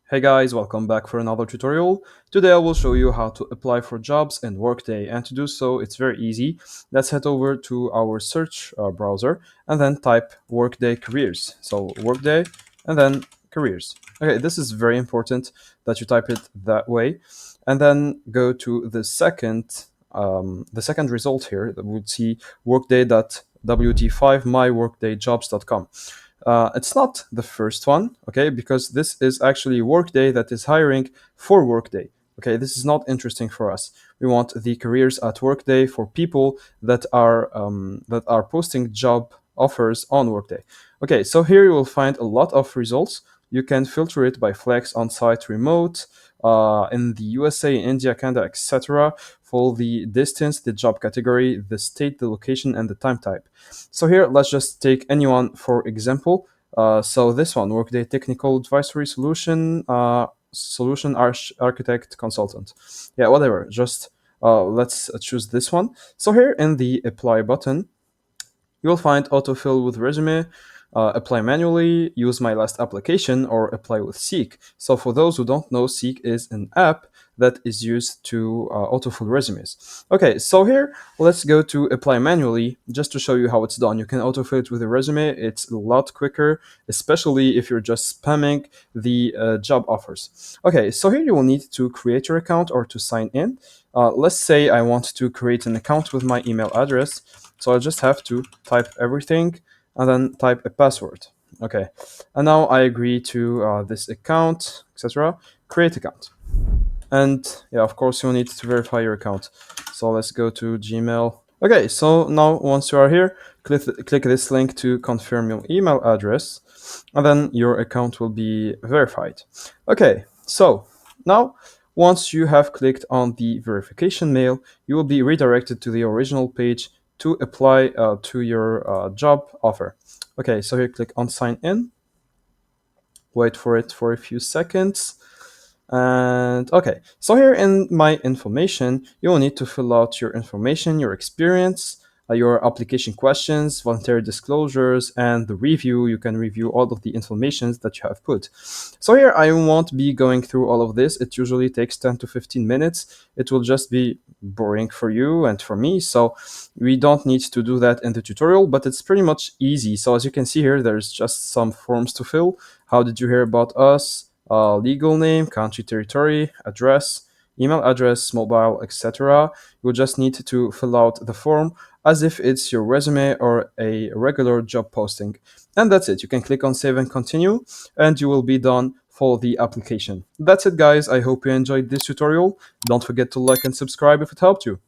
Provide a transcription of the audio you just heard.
Hey guys, welcome back for another tutorial. Today I will show you how to apply for jobs in Workday, and to do so it's very easy. Let's head over to our search browser and then type Workday careers. So Workday and then careers. Okay, this is very important that you type it that way, and then go to the second result here that would see workday.wt5myworkdayjobs.com. It's not the first one, okay, because this is actually Workday that is hiring for Workday. Okay, this is not interesting for us. We want the careers at Workday for people that are posting job offers on Workday. Okay, so here you will find a lot of results. You can filter it by flex, on-site, remote, in the USA, India, Canada, etc. For the distance, the job category, the state, the location, and the time type. So here, let's just take anyone for example. So this one, Workday Technical Advisory Solution Architect Consultant. Yeah, whatever. Just let's choose this one. So here in the Apply button, you'll find autofill with resume, apply manually, use my last application, or apply with Seek. So for those who don't know, Seek is an app that is used to autofill resumes. Okay, so here let's go to apply manually just to show you how it's done. You can autofill it with a resume. It's a lot quicker, especially if you're just spamming the job offers. Okay, so here you will need to create your account or to sign in. Let's say I want to create an account with my email address. So I just have to type everything and then type a password. Okay, and now I agree to this account, etc. Create account. And yeah, of course, you need to verify your account. So let's go to Gmail. Okay, so now once you are here, click this link to confirm your email address, and then your account will be verified. Okay, so now once you have clicked on the verification mail, you will be redirected to the original page to apply to your job offer. Okay, so here click on sign in, wait for it for a few seconds. And okay, so here in my information, you will need to fill out your information, your experience, your application questions, voluntary disclosures, and the review. You can review all of the informations that you have put. So here I won't be going through all of this. It usually takes 10 to 15 minutes. It will just be boring for you and for me. So we don't need to do that in the tutorial, but it's pretty much easy. So as you can see here, there's just some forms to fill. How did you hear about us? Legal name, country, territory, address, email address, mobile, etc. You'll just need to fill out the form as if it's your resume or a regular job posting. And that's it. You can click on save and continue, and you will be done for the application. That's it, guys. I hope you enjoyed this tutorial. Don't forget to like and subscribe if it helped you.